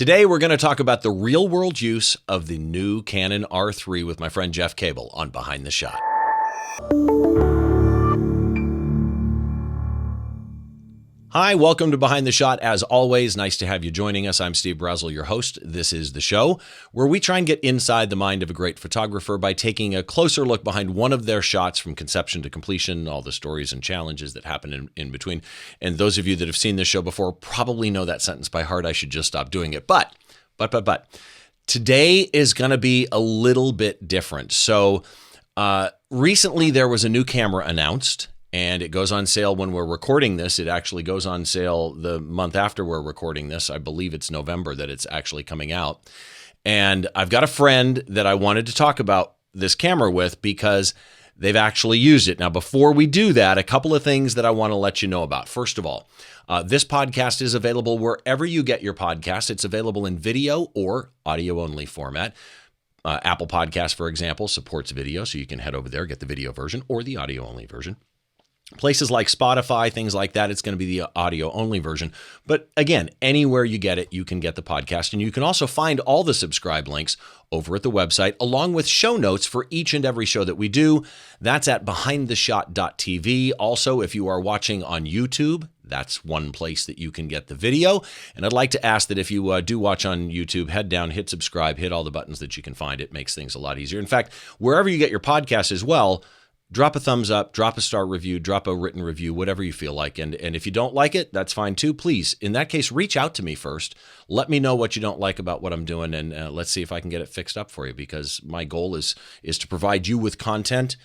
Today, we're going to talk about the real-world use of the new Canon R3 with my friend Jeff Cable on Behind the Shot. Hi, welcome to Behind the Shot. As always, nice to have you joining us. I'm Steve Brazill, your host. This is the show where we try and get inside the mind of a great photographer by taking a closer look behind one of their shots from conception to completion, all the stories and challenges that happen in between. And those of you that have seen this show before probably know that sentence by heart. I should just stop doing it. But today is going to be a little bit different. So recently there was a new camera announced. And it goes on sale when we're recording this. It actually goes on sale the month after we're recording this. I believe it's November that it's actually coming out. And I've got a friend that I wanted to talk about this camera with because they've actually used it. Now, before we do that, a couple of things that I want to let you know about. First of all, this podcast is available wherever you get your podcasts. It's available in video or audio-only format. Apple Podcasts, for example, supports video, so you can head over there, get the video version or the audio-only version. Places like Spotify, things like that, it's going to be the audio-only version. But again, anywhere you get it, you can get the podcast. And you can also find all the subscribe links over at the website, along with show notes for each and every show that we do. That's at behindtheshot.tv. Also, if you are watching on YouTube, that's one place that you can get the video. And I'd like to ask that if you do watch on YouTube, head down, hit subscribe, hit all the buttons that you can find. It makes things a lot easier. In fact, wherever you get your podcast as well, drop a thumbs up, drop a star review, drop a written review, whatever you feel like. And if you don't like it, that's fine too. Please, in that case, reach out to me first. Let me know what you don't like about what I'm doing, and let's see if I can get it fixed up for you, because my goal is to provide you with content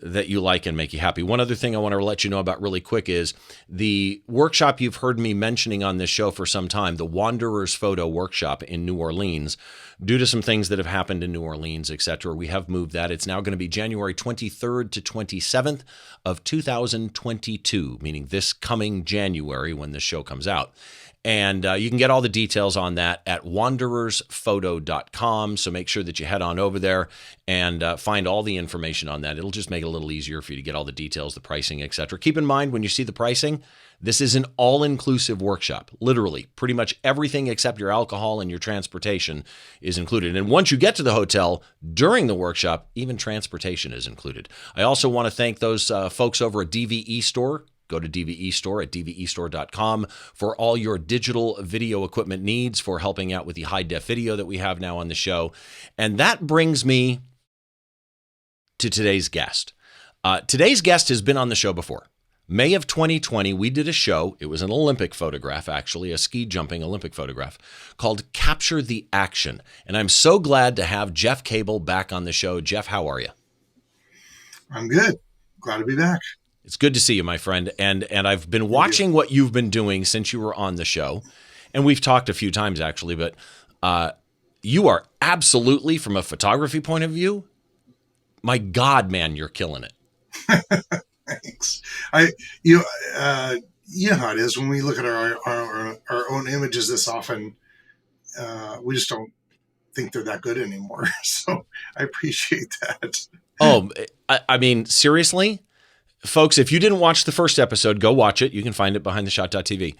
that you like and make you happy. One other thing I want to let you know about really quick is the workshop you've heard me mentioning on this show for some time, the Wanderer's Photo Workshop in New Orleans. Due to some things that have happened in New Orleans, etc., we have moved that. It's now going to be January 23rd to 27th of 2022, meaning this coming January when this show comes out. And you can get all the details on that at wanderersphoto.com. So make sure that you head on over there and find all the information on that. It'll just make it a little easier for you to get all the details, the pricing, etc. Keep in mind when you see the pricing, this is an all-inclusive workshop. Literally, pretty much everything except your alcohol and your transportation is included. And once you get to the hotel during the workshop, even transportation is included. I also want to thank those folks over at DVE Store. Go to DVE Store at dvestore.com for all your digital video equipment needs, for helping out with the high-def video that we have now on the show. And that brings me to today's guest. Today's guest has been on the show before. May of 2020, we did a show. It was an Olympic photograph, actually, a ski jumping Olympic photograph called Capture the Action. And I'm so glad to have Jeff Cable back on the show. Jeff, how are you? I'm good. Glad to be back. It's good to see you, my friend. And I've been watching what you've been doing since you were on the show. And we've talked a few times, actually. But you are absolutely, from a photography point of view, my God, man, you're killing it. Thanks. You know how it is when we look at our own images this often. We just don't think they're that good anymore. So I appreciate that. Oh, I mean, seriously? Folks, if you didn't watch the first episode, go watch it. You can find it behindtheshot.tv.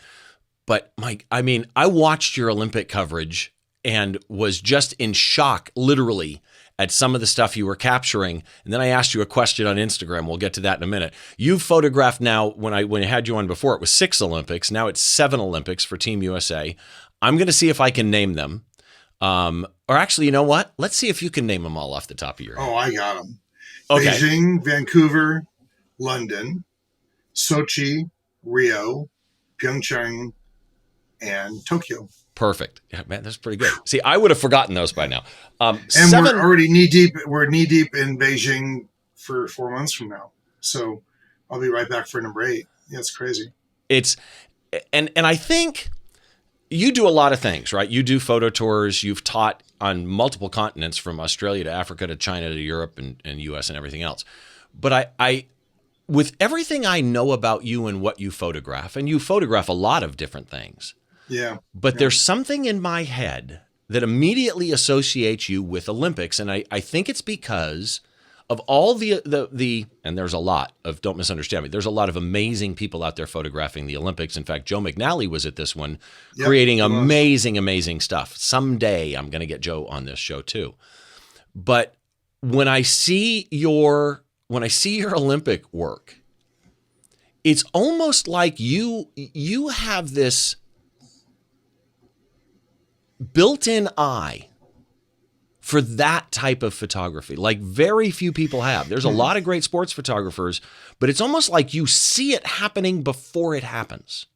But Mike, I mean, I watched your Olympic coverage and was just in shock, literally, at some of the stuff you were capturing. And then I asked you a question on Instagram. We'll get to that in a minute. You've photographed now, when I had you on before, it was 6 Olympics. Now it's 7 Olympics for Team USA. I'm going to see if I can name them. Or actually, you know what? Let's see if you can name them all off the top of your head. Oh, I got them. Okay. Beijing, Vancouver, London, Sochi, Rio, Pyeongchang, and Tokyo. Perfect. Yeah, man, that's pretty good. See, I would have forgotten those by now. And we're already knee deep. We're knee deep in Beijing for 4 months from now. So I'll be right back for number 8. Yeah, it's crazy. And I think you do a lot of things, right? You do photo tours. You've taught on multiple continents, from Australia to Africa to China to Europe and US and everything else. But I with everything I know about you and what you photograph, and you photograph a lot of different things. Yeah. But there's something in my head that immediately associates you with Olympics. And I think it's because of all the and there's a lot of, don't misunderstand me, there's a lot of amazing people out there photographing the Olympics. In fact, Joe McNally was at this one, creating amazing stuff. Someday I'm going to get Joe on this show too. But when I see your Olympic work, it's almost like you have this built-in eye for that type of photography, like very few people have. There's a lot of great sports photographers, but it's almost like you see it happening before it happens.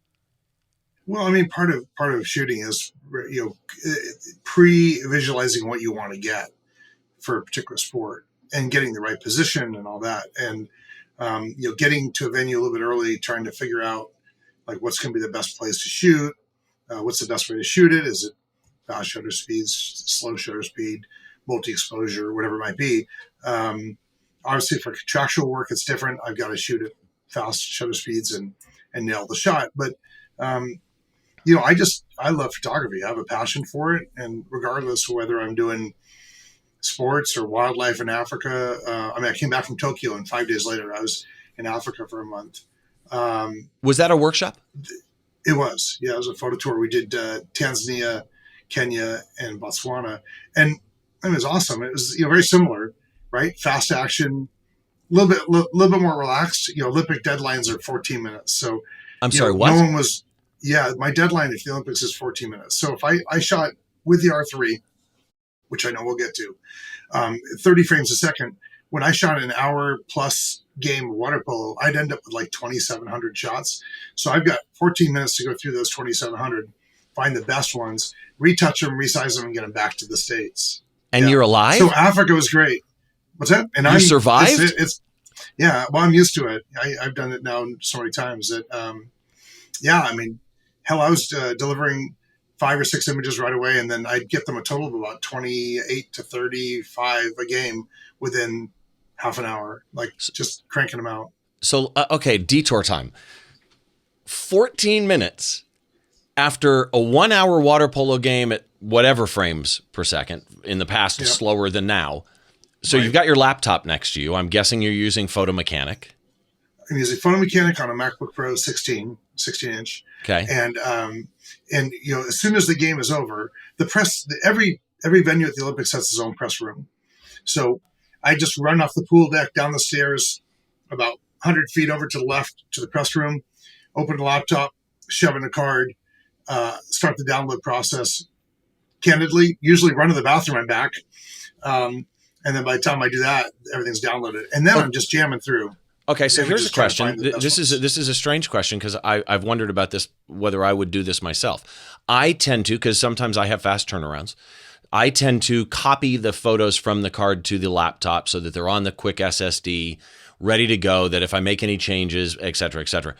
Well, I mean, part of shooting is, pre-visualizing what you want to get for a particular sport and getting the right position and all that. And, getting to a venue a little bit early, trying to figure out like what's going to be the best place to shoot. What's the best way to shoot it? Is it fast shutter speeds, slow shutter speed, multi-exposure, whatever it might be. Obviously, for contractual work, it's different. I've got to shoot at fast shutter speeds and nail the shot. But, I love photography. I have a passion for it. And regardless of whether I'm doing sports or wildlife in Africa, I came back from Tokyo and 5 days later, I was in Africa for a month. Was that a workshop? It was. Yeah, it was a photo tour. We did Tanzania, Kenya, and Botswana. And it was awesome. It was, very similar, right? Fast action, a little bit more relaxed. Olympic deadlines are 14 minutes. So I'm sorry, what? No one was, my deadline for the Olympics is 14 minutes. So if I shot with the R3, which I know we'll get to, 30 frames a second, when I shot an hour plus game of water polo, I'd end up with like 2,700 shots. So I've got 14 minutes to go through those 2,700, find the best ones, retouch them, resize them, and get them back to the States. And you're alive? So Africa was great. What's that? And you survived? Well, I'm used to it. I've done it now so many times that, I was delivering 5 or 6 images right away, and then I'd get them a total of about 28 to 35 a game within half an hour, like just cranking them out. So, okay, detour time. 14 minutes after a 1 hour water polo game at whatever frames per second. In the past, slower than now. So You've got your laptop next to you. I'm guessing you're using Photo Mechanic. I'm using Photo Mechanic on a MacBook Pro 16 inch. Okay. And as soon as the game is over, every venue at the Olympics has its own press room. So I just run off the pool deck, down the stairs, about 100 feet over to the left to the press room, open the laptop, shove in a card, start the download process. Candidly, usually run to the bathroom and back. And then by the time I do that, everything's downloaded. And then I'm just jamming through. Okay, so here's a question. This is a strange question because I've wondered about this, whether I would do this myself. I tend to, because sometimes I have fast turnarounds, I tend to copy the photos from the card to the laptop so that they're on the quick SSD, ready to go, that if I make any changes, et cetera, et cetera.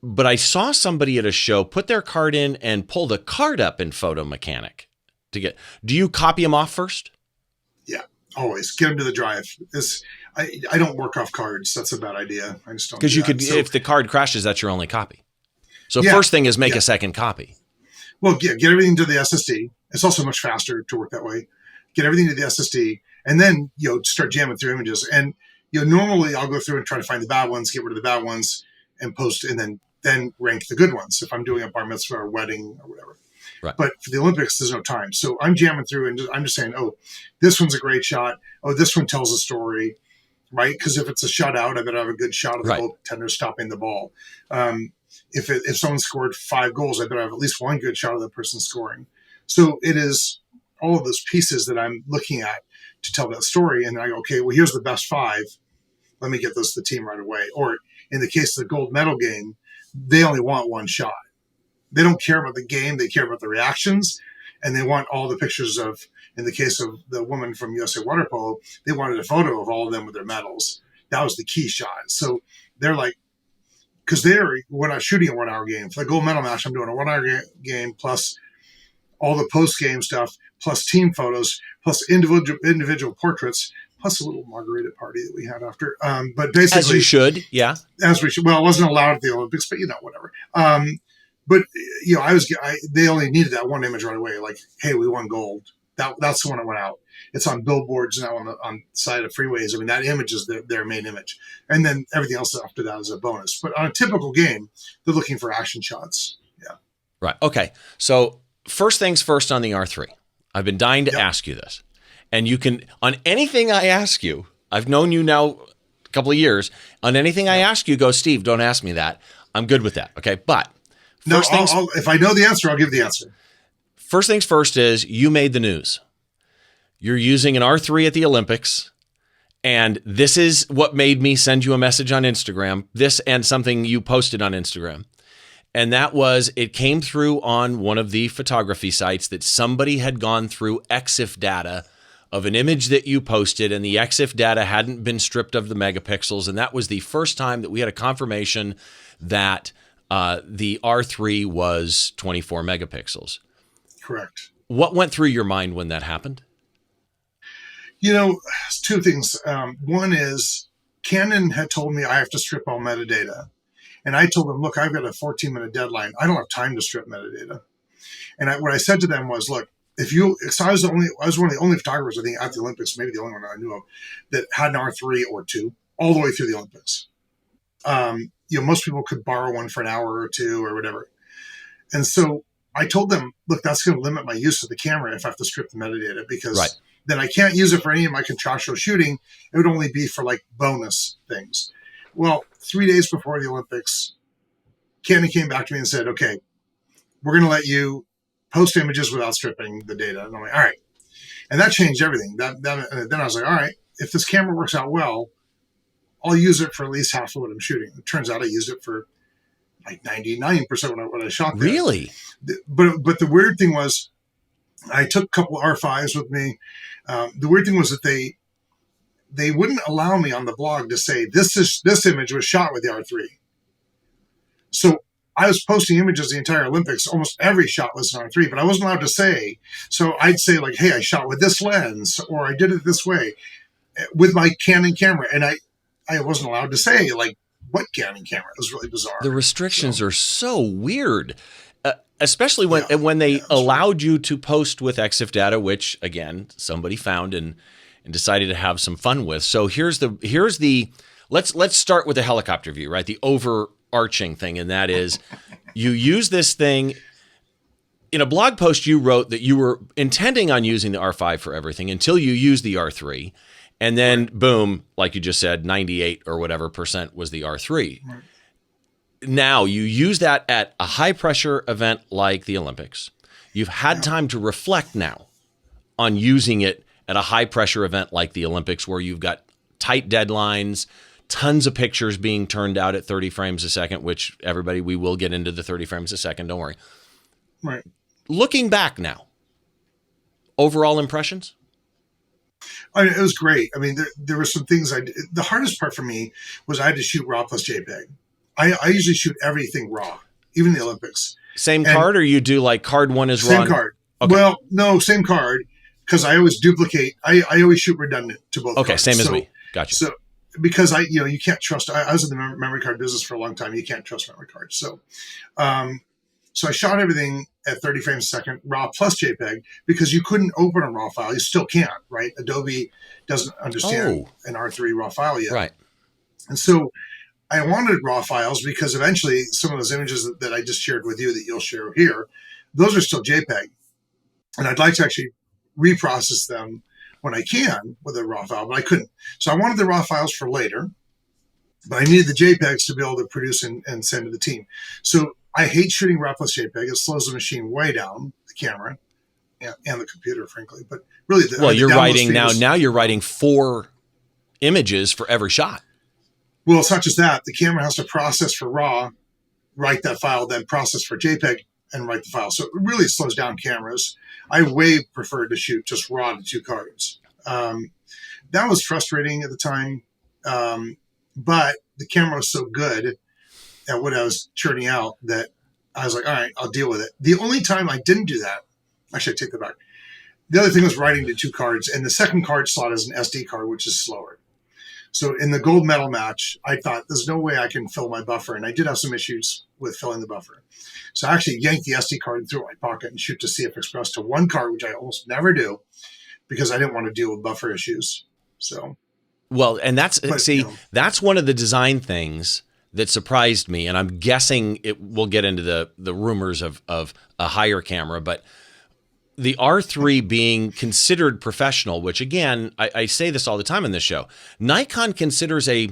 But I saw somebody at a show put their card in and pull the card up in Photo Mechanic. Do you copy them off first? Yeah, always. Get them to the drive. I don't work off cards. That's a bad idea. I just don't. Because if the card crashes, that's your only copy. So first thing is make a second copy. Well, get everything to the SSD. It's also much faster to work that way. Get everything to the SSD, and then start jamming through images. And normally I'll go through and try to find the bad ones, get rid of the bad ones, and post, and then rank the good ones if I'm doing a bar mitzvah or wedding or whatever. Right. But for the Olympics, there's no time. So I'm jamming through and I'm just saying, oh, this one's a great shot. Oh, this one tells a story, right? Because if it's a shutout, I better have a good shot of the goaltender stopping the ball. If someone scored 5 goals, I better have at least one good shot of the person scoring. So it is all of those pieces that I'm looking at to tell that story. And I go, okay, well, here's the best 5. Let me get those to the team right away. Or in the case of the gold medal game, they only want one shot. They don't care about the game. They care about the reactions. And they want all the pictures of, in the case of the woman from USA Water Polo, they wanted a photo of all of them with their medals. That was the key shot. So they're like, because we're not shooting a 1 hour game. For the gold medal match, I'm doing a 1 hour game plus all the post-game stuff, plus team photos, plus individual portraits, plus a little margarita party that we had after. But basically, as you should, yeah. As we should. Well, it wasn't allowed at the Olympics, but whatever. But they only needed that one image right away. Like, hey, we won gold. That's the one that went out. It's on billboards now on the side of freeways. I mean, that image is their main image, and then everything else after that is a bonus. But on a typical game, they're looking for action shots. Yeah. Right. Okay. So first things first on the R3. I've been dying to ask you this, and you can on anything I ask you. I've known you now a couple of years. On anything I ask you, go, Steve. Don't ask me that. I'm good with that. Okay. But first things, if I know the answer, I'll give the answer. First things first is you made the news. You're using an R3 at the Olympics, and this is what made me send you a message on Instagram, this and something you posted on Instagram. And that was, it came through on one of the photography sites that somebody had gone through EXIF data of an image that you posted, and the EXIF data hadn't been stripped of the megapixels. And that was the first time that we had a confirmation that the R3 was 24 megapixels. Correct. What went through your mind when that happened? Two things. One is Canon had told me I have to strip all metadata. And I told them, look, I've got a 14-minute deadline. I don't have time to strip metadata. And what I said to them was, look, so I was one of the only photographers, I think, at the Olympics, maybe the only one I knew of, that had an R3 or two all the way through the Olympics. Most people could borrow one for an hour or two or whatever. And so I told them, look, that's going to limit my use of the camera if I have to strip the metadata, because then I can't use it for any of my contractual shooting. It would only be for like bonus things. Well, 3 days before the Olympics, Canon came back to me and said, okay, we're going to let you post images without stripping the data. And I'm like, all right. And that changed everything. Then I was like, all right, if this camera works out well, I'll use it for at least half of what I'm shooting. It turns out I used it for like 99% when I shot there. Really? But the weird thing was, I took a couple of R5s with me. The weird thing was that they wouldn't allow me on the blog to say this image was shot with the R3. So I was posting images the entire Olympics. Almost every shot was an R3, but I wasn't allowed to say. So I'd say like, hey, I shot with this lens, or I did it this way with my Canon camera. And I wasn't allowed to say like what Canon camera. It was really bizarre. The restrictions are so weird. Especially when they allowed you to post with EXIF data, which again somebody found and decided to have some fun with. So here's the let's start with the helicopter view, right? The overarching thing, and that is you use this thing. In a blog post, you wrote that you were intending on using the R5 for everything until you used the R3, and then boom, like you just said, 98 or whatever % was the R3. Right. Now you use that at a high pressure event like the Olympics. You've had time to reflect now on using it at a high pressure event like the Olympics, where you've got tight deadlines, tons of pictures being turned out at 30 frames a second, which everybody, we will get into the 30 frames a second. Don't worry. Right. Looking back now, overall impressions? I mean, it was great. I mean, there were some things the hardest part for me was I had to shoot RAW plus JPEG. I usually shoot everything RAW, even the Olympics. Same card, or you do like card one is RAW? Same card. Okay. Well, no, same card, because I always duplicate. I always shoot redundant to both. Okay, cards. Same as me. Gotcha. So because you can't trust. I was in the memory card business for a long time. You can't trust memory cards. So, so I shot everything at 30 frames a second, RAW plus JPEG, because you couldn't open a RAW file. You still can't, right? Adobe doesn't understand an R3 RAW file yet. Right. And so I wanted RAW files because eventually some of those images that I just shared with you that you'll share here, those are still JPEG. And I'd like to actually reprocess them when I can with a RAW file, but I couldn't. So I wanted the RAW files for later, but I needed the JPEGs to be able to produce and send to the team. So I hate shooting RAW plus JPEG. It slows the machine way down, the camera and the computer, frankly. But really, you're writing now you're writing 4 images for every shot. Well, it's not just that. The camera has to process for RAW, write that file, then process for JPEG, and write the file. So it really slows down cameras. I way preferred to shoot just RAW to 2 cards. That was frustrating at the time, but the camera was so good at what I was churning out that I was like, all right, I'll deal with it. The only time I didn't do that, actually, I take that back. The other thing was writing to 2 cards, and the second card slot is an SD card, which is slower. So in the gold medal match, I thought there's no way I can fill my buffer. And I did have some issues with filling the buffer. So I actually yanked the SD card and threw it in my pocket and shoot to CF Express to one card, which I almost never do because I didn't want to deal with buffer issues. So, well, and that's one of the design things that surprised me. And I'm guessing we'll get into the rumors of a higher camera, but the R3 being considered professional, which again, I say this all the time in this show, Nikon considers a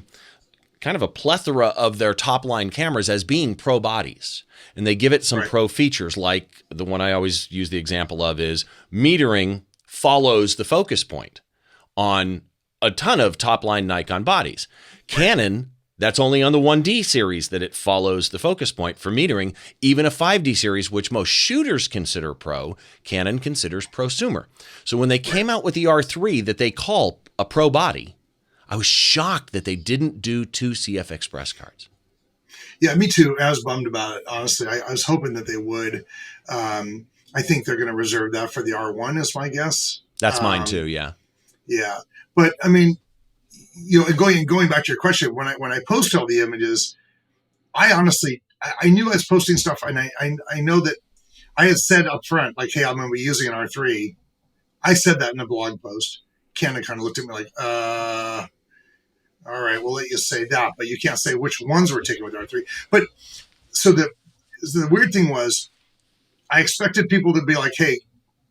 kind of a plethora of their top line cameras as being pro bodies. And they give it some pro features, like the one I always use the example of is metering follows the focus point on a ton of top line Nikon bodies. Canon, that's only on the 1D series that it follows the focus point for metering. Even a 5D series, which most shooters consider pro, Canon considers prosumer. So when they came out with the R3 that they call a pro body, I was shocked that they didn't do 2 CF Express cards. Yeah, me too. I was bummed about it, honestly. I was hoping that they would. I think they're going to reserve that for the R1 is my guess. That's mine too, yeah. Yeah. But I mean, you know, going back to your question, when I post all the images, I honestly, I knew I was posting stuff, and I know that I had said up front, like, hey, I'm going to be using an R3. I said that in a blog post. Canon kind of looked at me like, all right, we'll let you say that, but you can't say which ones we're taking with R3. But so the weird thing was, I expected people to be like, hey,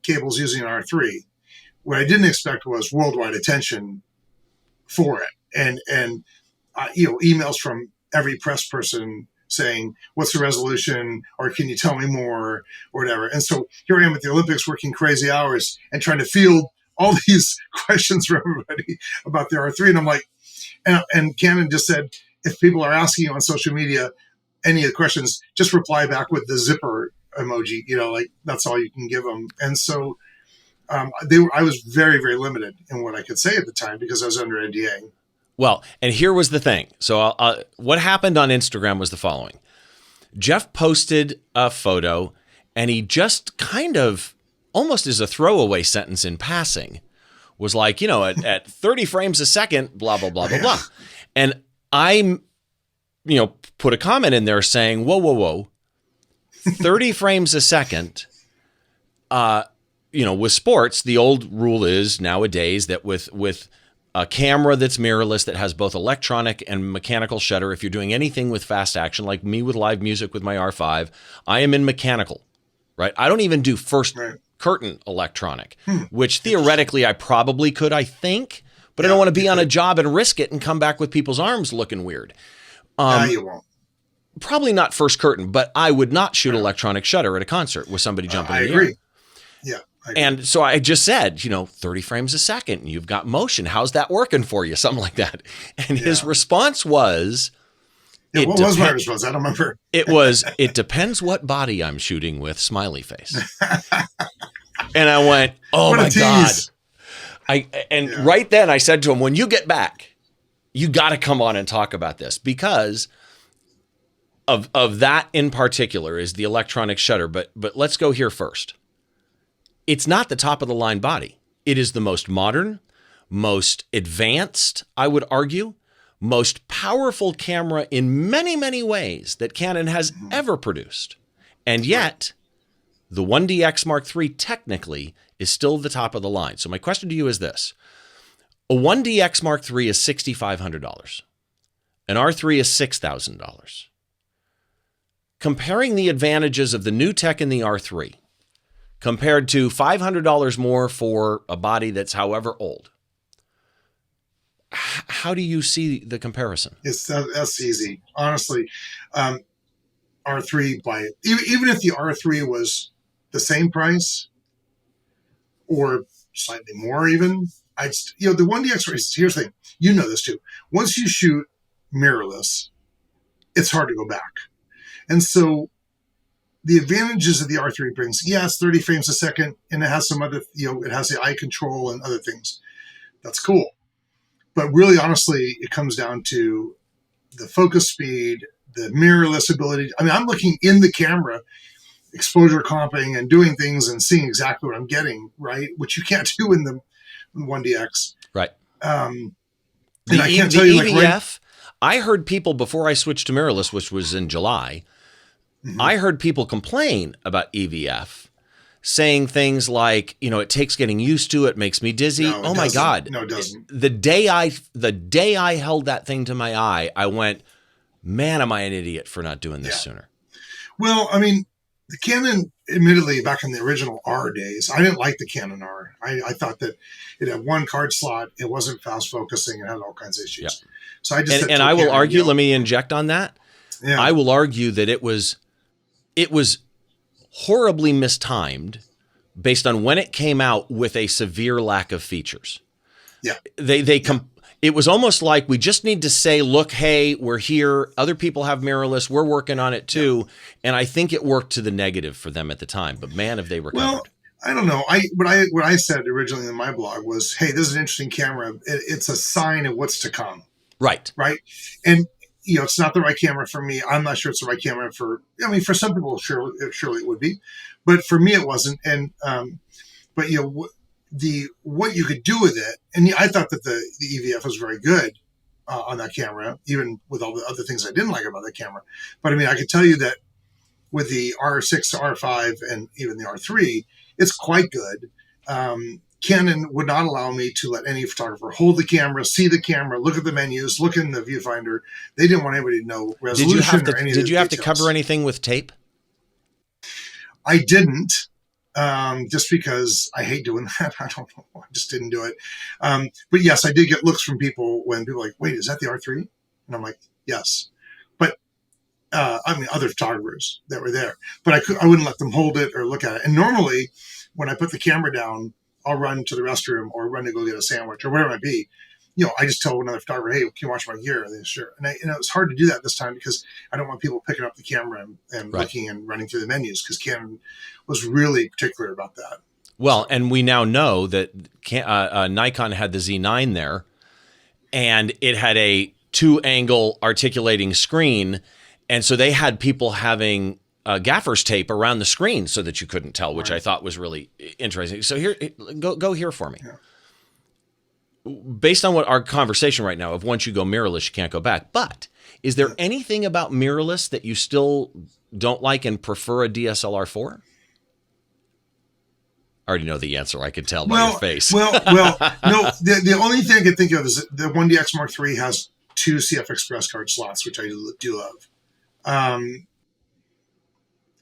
Cable's using an R3. What I didn't expect was worldwide attention for it. And you know, emails from every press person saying, what's the resolution? Or can you tell me more? Or whatever. And so here I am at the Olympics working crazy hours and trying to field all these questions from everybody about the R3. And I'm like, and Canon just said, if people are asking you on social media any of the questions, just reply back with the zipper emoji, you know, like that's all you can give them. And so I was very, very limited in what I could say at the time because I was under NDA. Well, and here was the thing. So what happened on Instagram was the following. Jeff posted a photo and he just kind of, almost as a throwaway sentence in passing, was like, you know, at 30 frames a second, blah, blah, blah, blah, blah. And I, put a comment in there saying, whoa, 30 frames a second, with sports, the old rule is nowadays that with a camera that's mirrorless, that has both electronic and mechanical shutter, if you're doing anything with fast action, like me with live music with my R5, I am in mechanical, right? I don't even do first curtain electronic, which theoretically I probably could, I think, but I don't want to be on a job and risk it and come back with people's arms looking weird. You won't. Probably not first curtain, but I would not shoot electronic shutter at a concert with somebody jumping in the agree. air. Yeah. I agree. And so I just said, 30 frames a second, you've got motion. How's that working for you? Something like that. And his response was, what was my response? I don't remember. It depends what body I'm shooting with, smiley face. And I went, oh my God. Right then I said to him, when you get back, you got to come on and talk about this because of that in particular is the electronic shutter. But let's go here first. It's not the top of the line body. It is the most modern, most advanced, I would argue, most powerful camera in many, many ways that Canon has ever produced. And yet, the 1DX Mark III technically is still the top of the line. So my question to you is this. A 1DX Mark III is $6,500. An R3 is $6,000. Comparing the advantages of the new tech in the R3 compared to $500 more for a body that's however old, how do you see the comparison? That's easy. Honestly, R3 even if the R3 was the same price or slightly more even, the 1DX, here's the thing, this too. Once you shoot mirrorless, it's hard to go back. And so the advantages of the R3 brings, it's 30 frames a second, and it has some other, it has the eye control and other things. That's cool. But really, honestly, it comes down to the focus speed, the mirrorless ability. I mean, I'm looking in the camera, exposure comping and doing things and seeing exactly what I'm getting, right? Which you can't do in the 1DX. Right. And I can't tell you, like, EVF, I heard people before I switched to mirrorless, which was in July, I heard people complain about EVF, saying things like, it takes getting used to, it makes me dizzy. No, Oh my God. No, it doesn't. The day I held that thing to my eye, I went, man, am I an idiot for not doing this sooner? Well, I mean, the Canon, admittedly, back in the original R days, I didn't like the Canon R. I thought that it had one card slot, it wasn't fast focusing, it had all kinds of issues. Yeah. So I just and I will argue, let me inject on that. Yeah. I will argue that it was horribly mistimed based on when it came out with a severe lack of features. Yeah. It was almost like we just need to say, look, hey, we're here. Other people have mirrorless. We're working on it too. Yeah. And I think it worked to the negative for them at the time. But man, have they recovered. Well, I don't know. What I said originally in my blog was, hey, this is an interesting camera. It's a sign of what's to come. Right. Right. And, it's not the right camera for me. I'm not sure it's the right camera for some people, surely it would be. But for me, it wasn't. And, but, what you could do with it, and I thought that the EVF was very good on that camera, even with all the other things I didn't like about that camera. But I mean, I could tell you that with the R6, R5, and even the R3, it's quite good. Canon would not allow me to let any photographer hold the camera, see the camera, look at the menus, look in the viewfinder. They didn't want anybody to know resolution or any of the Did you have to details. cover anything with tape? I didn't. Just because I hate doing that. I don't know. I just didn't do it. But yes, I did get looks from people when people were like, wait, is that the R3? And I'm like, yes. But, other photographers that were there, but I wouldn't let them hold it or look at it. And normally when I put the camera down, I'll run to the restroom or run to go get a sandwich or whatever it might be. I just tell another photographer, hey, can you watch my gear? And they sure. And it was hard to do that this time because I don't want people picking up the camera and right. looking and running through the menus because Canon was really particular about that. Well, and we now know that Nikon had the Z9 there, and it had a 2-angle articulating screen, and so they had people having gaffer's tape around the screen so that you couldn't tell, which I thought was really interesting. So here, go here for me. Yeah. Based on what our conversation right now of once you go mirrorless, you can't go back. But is there anything about mirrorless that you still don't like and prefer a DSLR for? I already know the answer. I can tell by your face. No. The only thing I can think of is that the 1DX Mark III has 2 CF Express card slots, which I do love.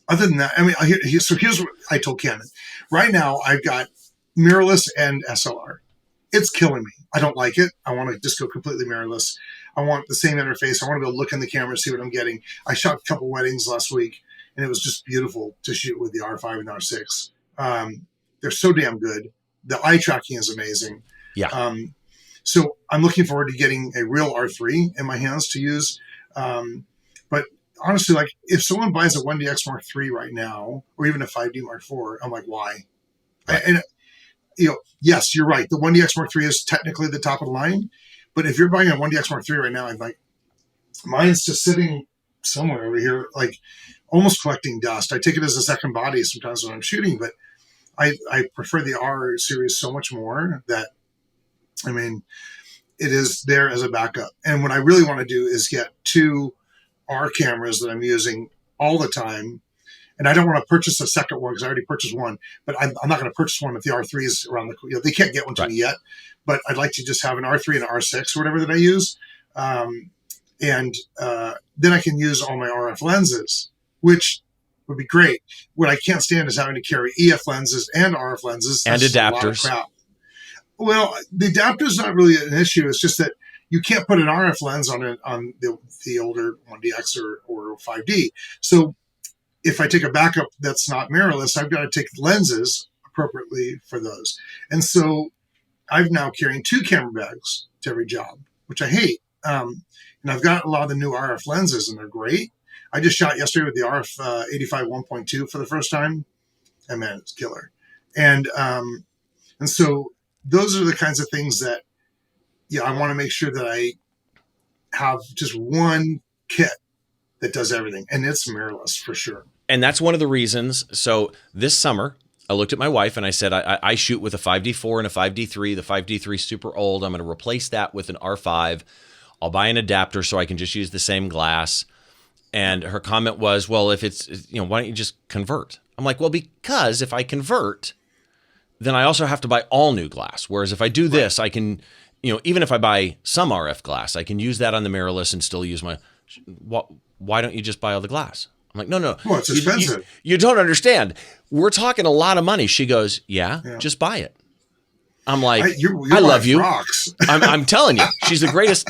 Other than that, here's what I told Canon. Right now, I've got mirrorless and SLR. It's killing me. I don't like it. I want to just go completely mirrorless. I want the same interface. I want to be able to look in the camera, see what I'm getting. I shot a couple weddings last week, and it was just beautiful to shoot with the R5 and the R6. They're so damn good. The eye tracking is amazing. Yeah. So I'm looking forward to getting a real R3 in my hands to use. But honestly, like if someone buys a 1DX Mark III right now, or even a 5D Mark IV, I'm like, why? Right. Yes, you're right. The 1DX Mark III is technically the top of the line, but if you're buying a 1DX Mark III right now, I'm like, mine's just sitting somewhere over here, like almost collecting dust. I take it as a second body sometimes when I'm shooting, but I prefer the R series so much more that, it is there as a backup. And what I really want to do is get 2 R cameras that I'm using all the time. And I don't want to purchase a second one because I already purchased one, but I'm not going to purchase one if the R3 is around they can't get one to me yet, but I'd like to just have an R3 and an R6 or whatever that I use. Then I can use all my RF lenses, which would be great. What I can't stand is having to carry EF lenses and RF lenses. And adapters. A lot of crap. Well, the adapter is not really an issue. It's just that you can't put an RF lens on the older 1DX or 5D. So if I take a backup that's not mirrorless, I've got to take lenses appropriately for those. And so I'm now carrying 2 camera bags to every job, which I hate. And I've got a lot of the new RF lenses, and they're great. I just shot yesterday with the RF 85 1.2 for the first time, and man, it's killer. And so those are the kinds of things that, I want to make sure that I have just one kit that does everything, and it's mirrorless for sure. And that's one of the reasons. So this summer, I looked at my wife and I said, I shoot with a 5D4 and a 5D3. The 5D3 is super old. I'm going to replace that with an R5. I'll buy an adapter so I can just use the same glass. And her comment was, well, if it's, why don't you just convert? I'm like, well, because if I convert, then I also have to buy all new glass. Whereas if I do this, I can, even if I buy some RF glass, I can use that on the mirrorless and still use my, why don't you just buy all the glass? I'm like, no. Well, it's expensive. You don't understand. We're talking a lot of money. She goes, yeah. Just buy it. I'm like, I love you. I'm telling you, she's the greatest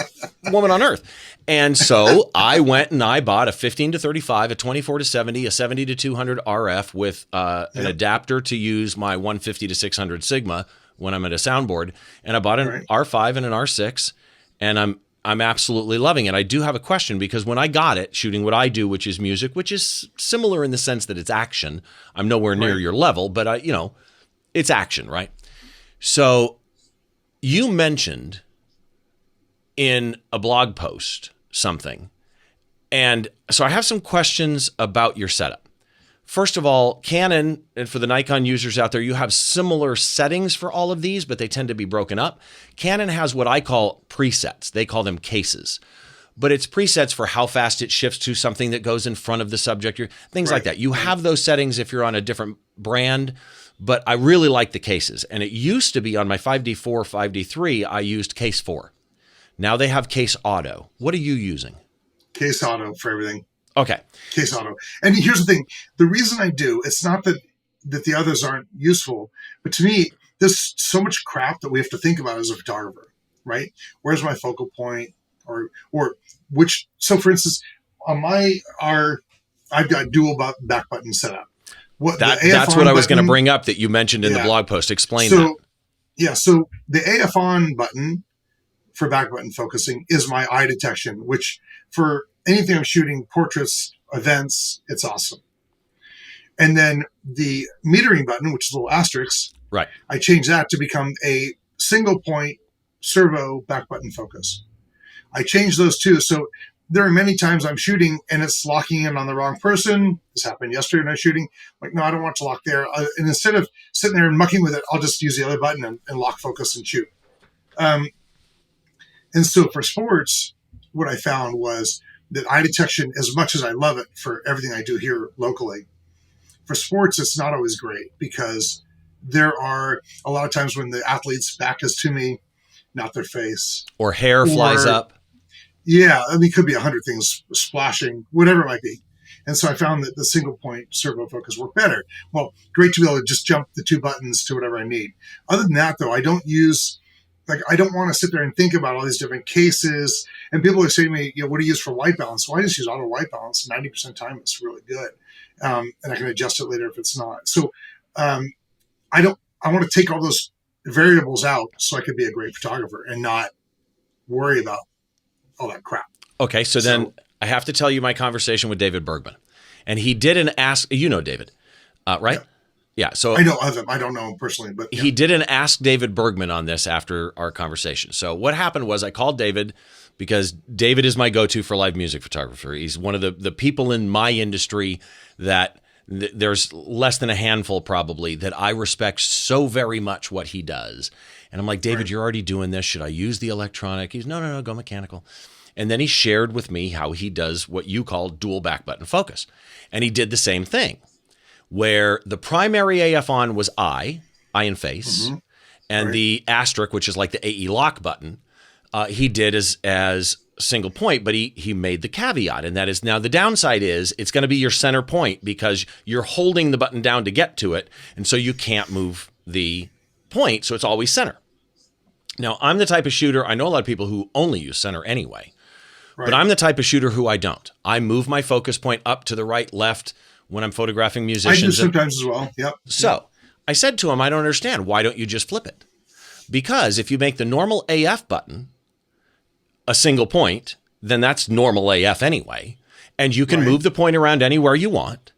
woman on earth. And so I went and I bought a 15 to 35, a 24 to 70, a 70 to 200 RF with an adapter to use my 150 to 600 Sigma when I'm at a soundboard. And I bought an R5 and an R6, and I'm absolutely loving it. I do have a question, because when I got it, shooting what I do, which is music, which is similar in the sense that it's action. I'm nowhere near your level, but it's action, right? So you mentioned in a blog post something, and so I have some questions about your setup. First of all, Canon, and for the Nikon users out there, you have similar settings for all of these, but they tend to be broken up. Canon has what I call presets. They call them cases. But it's presets for how fast it shifts to something that goes in front of the subject, things like that. You have those settings if you're on a different brand, but I really like the cases. And it used to be on my 5D4, 5D3, I used case 4. Now they have case auto. What are you using? Case auto for everything. Okay. Case auto. And here's the thing. The reason I do, it's not that the others aren't useful, but to me, there's so much crap that we have to think about as a photographer, right? Where's my focal point? Or which, so for instance, on I've got dual back button set up. That's what I was going to bring up that you mentioned in the blog post. Explain that. Yeah. So the AF on button for back button focusing is my eye detection, which for anything I'm shooting, portraits, events, it's awesome. And then the metering button, which is a little asterisk, right? I changed that to become a single point servo back button focus. I changed those two. So there are many times I'm shooting and it's locking in on the wrong person. This happened yesterday when I was shooting. Like, no, I don't want to lock there. And instead of sitting there and mucking with it, I'll just use the other button and lock focus and shoot. And so for sports, what I found was that eye detection, as much as I love it for everything I do here locally, for sports, it's not always great, because there are a lot of times when the athlete's back is to me, not their face. Or hair flies up. Yeah, I mean, it could be 100 things splashing, whatever it might be. And so I found that the single point servo focus worked better. Well, great to be able to just jump the two buttons to whatever I need. Other than that, though, I don't want to sit there and think about all these different cases. And people are saying to me, what do you use for white balance? Well, I just use auto white balance. 90% of the time, it's really good. And I can adjust it later if it's not. So I want to take all those variables out so I could be a great photographer and not worry about all that crap. Okay. So then I have to tell you my conversation with David Bergman. And he did an ask, David, right? Yeah. So I know of him. I don't know him personally, but he did an Ask David Bergman on this after our conversation. So what happened was I called David because David is my go-to for live music photographer. He's one of the people in my industry that there's less than a handful probably that I respect so very much what he does. And I'm like, David, you're already doing this. Should I use the electronic? He's no, go mechanical. And then he shared with me how he does what you call dual back button focus. And he did the same thing, where the primary AF on was eye and face, and the asterisk, which is like the AE lock button, he did as single point, but he made the caveat, and that is, now the downside is it's going to be your center point because you're holding the button down to get to it, and so you can't move the point, so it's always center. Now, I'm the type of shooter, I know a lot of people who only use center anyway, but I'm the type of shooter who I don't. I move my focus point up to the right, left, when I'm photographing musicians. I do sometimes as well. Yep. So I said to him, I don't understand. Why don't you just flip it? Because if you make the normal AF button a single point, then that's normal AF anyway. And you can move the point around anywhere you want.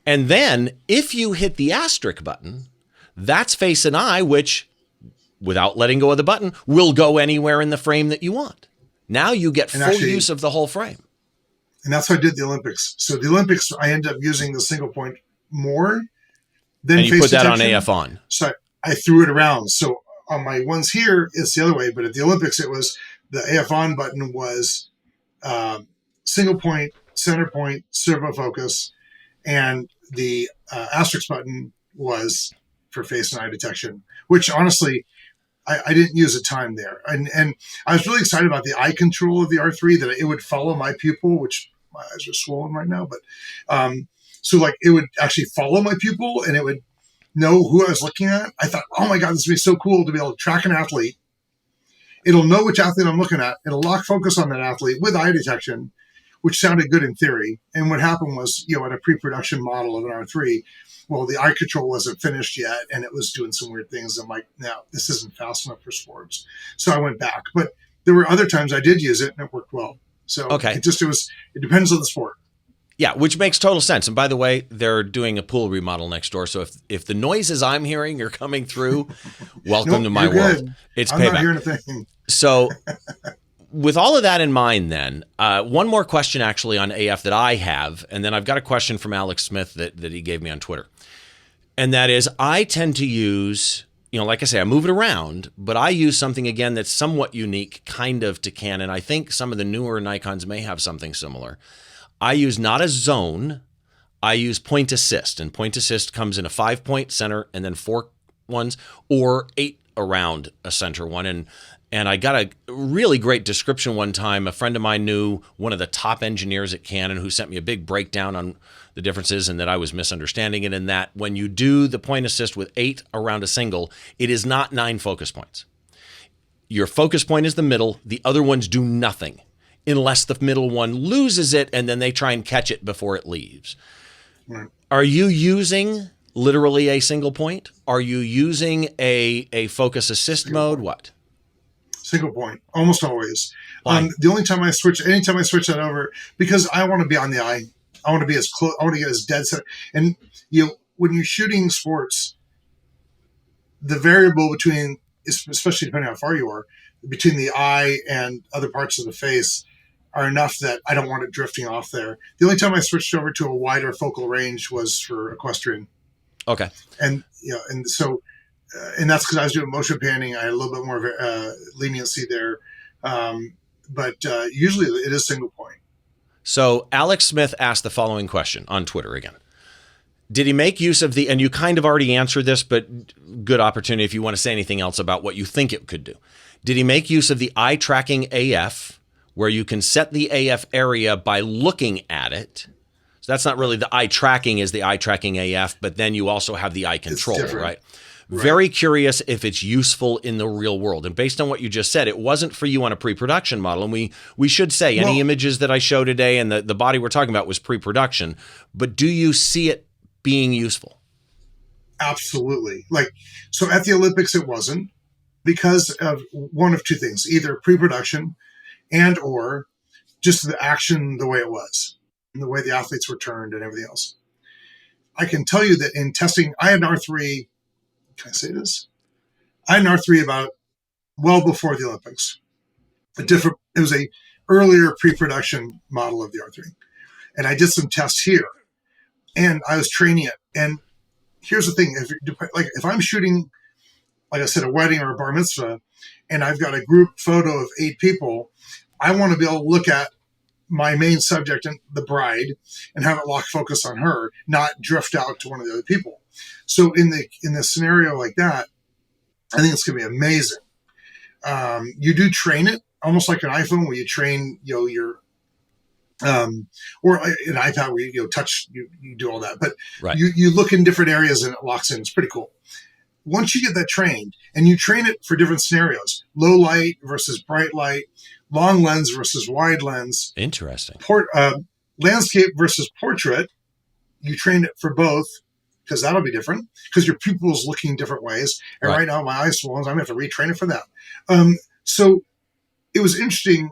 And then if you hit the asterisk button, that's face and eye, which without letting go of the button will go anywhere in the frame that you want. Now you get full use of the whole frame. And that's how I did the Olympics. So the Olympics, I ended up using the single point more then And you face put that detection. on AF on. So I threw it around. So on my ones here, it's the other way. But at the Olympics, it was the AF on button was single point, center point, servo focus, and the asterisk button was for face and eye detection, which honestly, I didn't use a time there. And I was really excited about the eye control of the R3, that it would follow my pupil, which my eyes are swollen right now. But so like it would actually follow my pupil and it would know who I was looking at. I thought, oh my God, this would be so cool to be able to track an athlete. It'll know which athlete I'm looking at. It'll lock focus on that athlete with eye detection, which sounded good in theory. And what happened was, at a pre-production model of an R3, well, the eye control wasn't finished yet, and it was doing some weird things. I'm like, no, this isn't fast enough for sports. So I went back. But there were other times I did use it, and it worked well. So Okay. it depends on the sport. Yeah, which makes total sense. And by the way, they're doing a pool remodel next door. So if the noises I'm hearing are coming through, welcome to my world. Good. It's I'm payback. not hearing a thing. So with all of that in mind, then, one more question actually on AF that I have, and then I've got a question from Alex Smith that he gave me on Twitter. And that is, I tend to use, like I say, I move it around, but I use something, again, that's somewhat unique kind of to Canon. I think some of the newer Nikons may have something similar. I use not a zone, I use point assist. And point assist comes in a 5-point center and then 4 ones or 8 around a center one. And I got a really great description one time. A friend of mine knew one of the top engineers at Canon who sent me a big breakdown on the differences and that I was misunderstanding it, and that when you do the point assist with 8 around a single, it is not 9 focus points. Your focus point is the middle. The other ones do nothing unless the middle one loses it and then they try and catch it before it leaves. Right. Are you using literally a single point? Are you using a focus assist mode? What? Single point, almost always. The only time anytime I switch that over, because I want to be on the eye. I want to be as close. I want to get as dead center. And when you're shooting sports, the variable between, especially depending on how far you are, between the eye and other parts of the face, are enough that I don't want it drifting off there. The only time I switched over to a wider focal range was for equestrian. Okay. And so. And that's because I was doing motion panning. I had a little bit more leniency there. But usually it is single point. So Alex Smith asked the following question on Twitter again. Did he make use of and you kind of already answered this, but good opportunity if you want to say anything else about what you think it could do. Did he make use of the eye tracking AF, where you can set the AF area by looking at it? So that's not really the eye tracking is the eye tracking AF, but then you also have the eye control, right? Right. Very curious if it's useful in the real world. And based on what you just said, it wasn't for you on a pre-production model. And we should say any images that I show today and the body we're talking about was pre-production. But do you see it being useful? Absolutely. So at the Olympics, it wasn't, because of one of two things, either pre-production and or just the action, the way it was, and the way the athletes were turned and everything else. I can tell you that in testing, I had an R3. Can I say this? I had an R3 about well before the Olympics. It was a earlier pre-production model of the R3. And I did some tests here and I was training it. And here's the thing. If I'm shooting, like I said, a wedding or a bar mitzvah, and I've got a group photo of 8 people, I want to be able to look at my main subject and the bride and have it lock focus on her, not drift out to one of the other people. So in the scenario like that, I think it's going to be amazing. You do train it almost like an iPhone, where you train, your, or an iPad where you touch, you do all that, but right. you look in different areas and it locks in. It's pretty cool. Once you get that trained and you train it for different scenarios, low light versus bright light, long lens versus wide lens. Interesting. Landscape versus portrait, you train it for both, because that'll be different, because your pupil's looking different ways. And right now my eyes swollen, so I'm going to have to retrain it for that. So it was interesting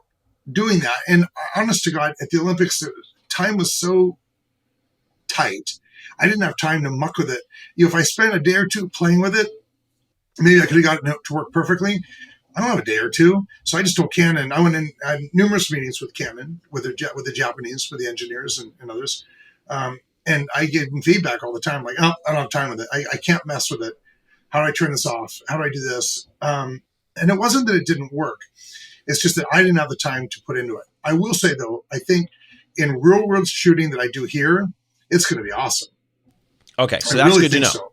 doing that. And honest to God, at the Olympics, the time was so tight. I didn't have time to muck with it. If I spent a day or two playing with it, maybe I could have gotten it to work perfectly. I don't have a day or two. So I just told Canon. I went in, I had numerous meetings with Canon, with the Japanese, with the engineers and others. And I gave him feedback all the time, like, oh, I don't have time with it. I can't mess with it. How do I turn this off? How do I do this? And it wasn't that it didn't work. It's just that I didn't have the time to put into it. I will say, though, I think in real world shooting that I do here, it's going to be awesome. Okay, so that's good to know.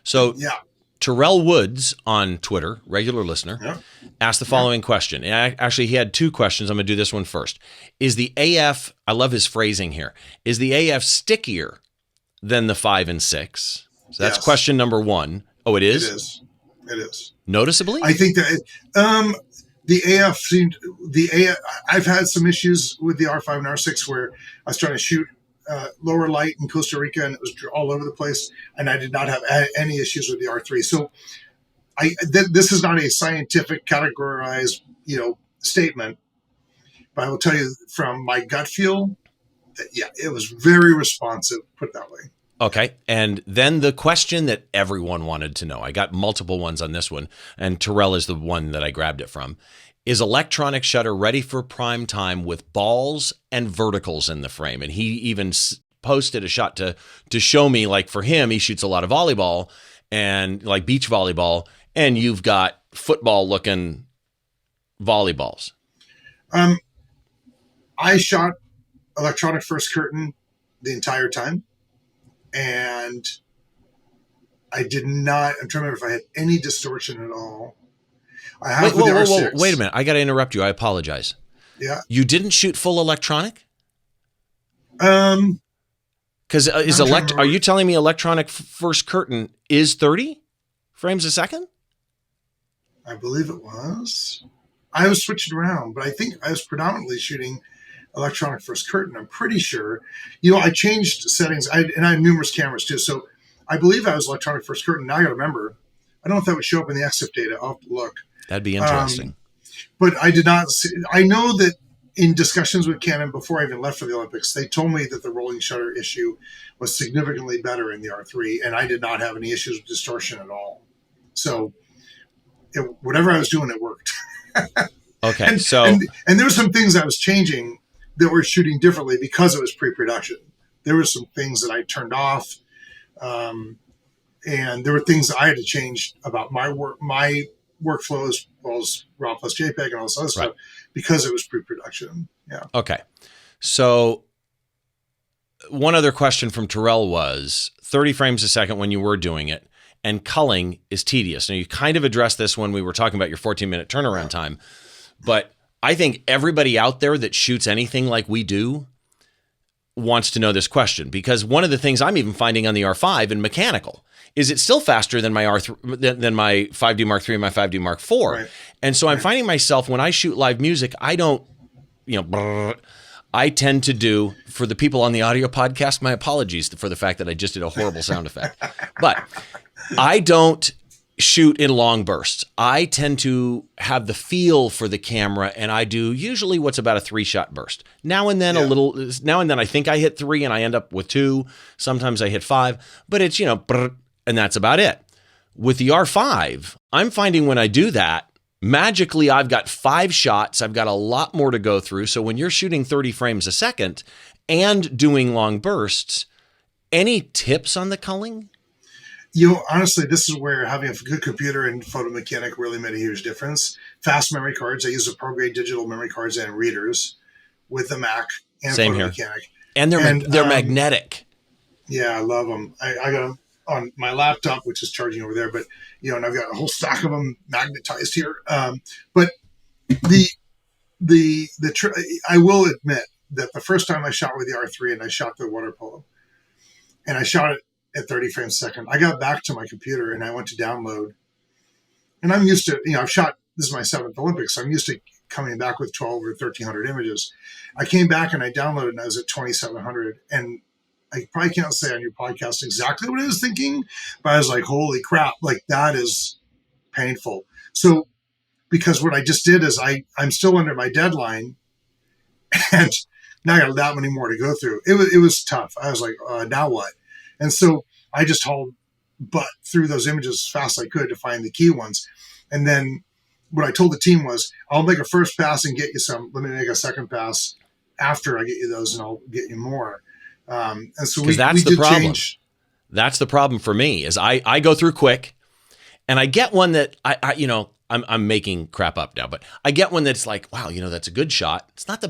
So yeah. Terrell Woods on Twitter, regular listener, Yeah. asked the following question. And actually, he had two questions. I'm going to do this one first. Is the AF, I love his phrasing here, is the AF stickier than the 5 and 6? So that's question number one. Oh, it is? It is. It is. Noticeably? I think that the AF seemed, I've had some issues with the R5 and R6 where I was trying to shoot lower light in Costa Rica and it was all over the place, and I did not have any issues with the R3. So this is not a scientific categorized, statement, but I will tell you from my gut feel that, yeah, it was very responsive, put it that way. Okay. And then the question that everyone wanted to know, I got multiple ones on this one, and Terrell is the one that I grabbed it from. Is electronic shutter ready for prime time with balls and verticals in the frame? And he even posted a shot to show me, like, for him, he shoots a lot of volleyball and like beach volleyball, and you've got football looking volleyballs. I shot electronic first curtain the entire time, and I did not, I'm trying to remember if I had any distortion at all. I have with the R6. Wait a minute. I got to interrupt you. I apologize. Yeah. You didn't shoot full electronic? Because are you telling me electronic first curtain is 30 frames a second? I believe it was. I was switching around, but I think I was predominantly shooting electronic first curtain. I'm pretty sure. I changed settings, and I have numerous cameras too. So I believe I was electronic first curtain. Now I got to remember. I don't know if that would show up in the XF data. I'll have to look. That'd be interesting. But I did not see, I know that in discussions with Canon before I even left for the Olympics, they told me that the rolling shutter issue was significantly better in the R3, and I did not have any issues with distortion at all. So whatever I was doing, it worked. Okay. And there were some things I was changing that were shooting differently because it was pre-production. There were some things that I turned off. And there were things that I had to change about my workflow as well as RAW plus JPEG and all this other stuff because it was pre-production. Yeah. Okay. So one other question from Terrell was 30 frames a second when you were doing it, and culling is tedious. Now, you kind of addressed this when we were talking about your 14-minute turnaround time, but I think everybody out there that shoots anything like we do wants to know this question, because one of the things I'm even finding on the R5 in mechanical is it's still faster than my R3, than my 5D Mark III and my 5D Mark IV. Right. And so I'm finding myself when I shoot live music, I don't, I tend to do, for the people on the audio podcast, my apologies for the fact that I just did a horrible sound effect, but I don't shoot in long bursts. I tend to have the feel for the camera, and I do usually what's about a 3-shot burst. Now and then I think I hit 3 and I end up with 2. Sometimes I hit 5, but it's, and that's about it. With the R5, I'm finding when I do that, magically I've got 5 shots. I've got a lot more to go through. So when you're shooting 30 frames a second and doing long bursts, any tips on the culling? Honestly, this is where having a good computer and photo mechanic really made a huge difference. Fast memory cards. I use the pro-grade digital memory cards and readers with the Mac and Same photo here. mechanic. And they're magnetic. Yeah, I love them. I got them on my laptop, which is charging over there, but and I've got a whole stack of them magnetized here. But I will admit that the first time I shot with the R3 and I shot the water polo, and I shot it at 30 frames a second, I got back to my computer and I went to download. And I'm used to, I've shot, this is my 7th Olympics, so I'm used to coming back with 12 or 1,300 images. I came back and I downloaded and I was at 2,700. And I probably can't say on your podcast exactly what I was thinking, but I was like, holy crap, like that is painful. So, because what I just did is I'm still under my deadline and now I got that many more to go through. It was tough. I was like, now what? And so I just hauled butt through those images as fast as I could to find the key ones. And then what I told the team was, I'll make a first pass and get you some. Let me make a second pass after I get you those, and I'll get you more. And so Because we that's the did problem. change. That's the problem for me is I go through quick and I get one that I'm making crap up now, but I get one that's like, wow, that's a good shot. It's not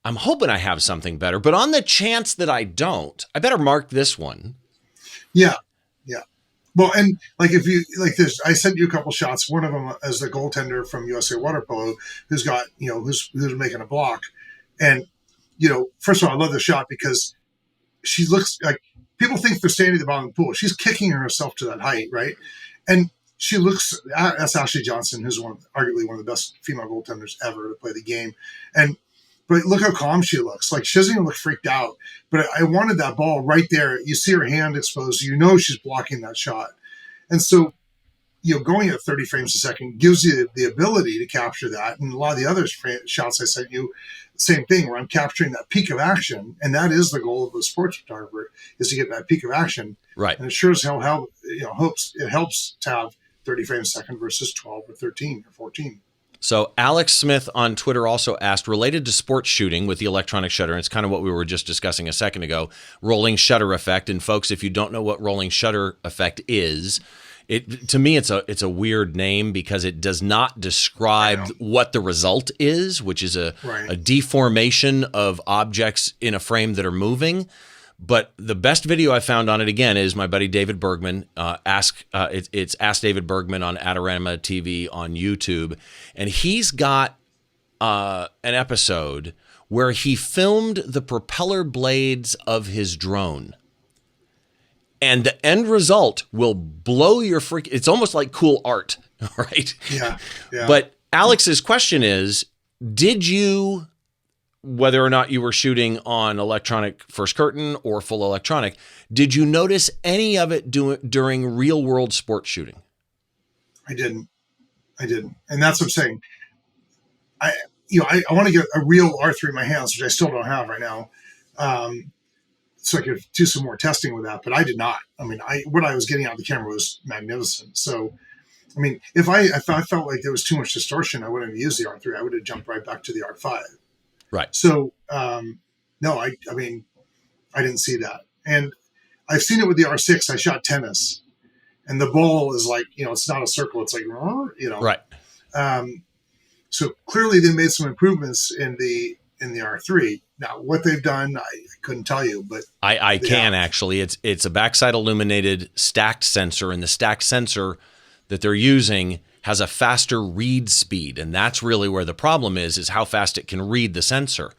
I'm hoping I have something better, but on the chance that I don't, I better mark this one. Yeah. Yeah. Well, and like if you like this, I sent you a couple shots. One of them as the goaltender from USA Water Polo, who's got who's making a block, and first of all, I love the shot because she looks like people think they're standing at the bottom of the pool. She's kicking herself to that height, right? And she looks. That's Ashley Johnson, who's arguably one of the best female goaltenders ever to play the game, But look how calm she looks. Like she doesn't even look freaked out. But I wanted that ball right there. You see her hand exposed. She's blocking that shot. And so, going at 30 frames a second gives you the ability to capture that. And a lot of the other shots I sent you, same thing, where I'm capturing that peak of action. And that is the goal of a sports photographer, is to get that peak of action. Right. And it sure as hell helps to have 30 frames a second versus 12 or 13 or 14. So Alex Smith on Twitter also asked, related to sports shooting with the electronic shutter, and it's kind of what we were just discussing a second ago, rolling shutter effect. And folks, if you don't know what rolling shutter effect is, to me it's a weird name because it does not describe what the result is, which is a deformation of objects in a frame that are moving. But the best video I found on it, again, is my buddy David Bergman. It's Ask David Bergman on Adorama TV on YouTube. And he's got an episode where he filmed the propeller blades of his drone. And the end result will blow your freak. It's almost like cool art, right? Yeah. But Alex's question is, did you, whether or not you were shooting on electronic first curtain or full electronic, did you notice any of it during real world sports shooting? I didn't. And that's what I'm saying. I want to get a real R3 in my hands, which I still don't have right now. So I could do some more testing with that, but I did not. I mean, what I was getting out of the camera was magnificent. So, I mean, if I felt like there was too much distortion, I wouldn't have used the R3. I would have jumped right back to the R5. Right. So, no, I mean, I didn't see that. And I've seen it with the R6. I shot tennis, and the ball is like, it's not a circle. It's like, Right. So clearly they made some improvements in the R3. Now, what they've done, I couldn't tell you, but I can actually. It's a backside illuminated stacked sensor, and the stacked sensor that they're using has a faster read speed, and that's really where the problem is how fast it can read the sensor.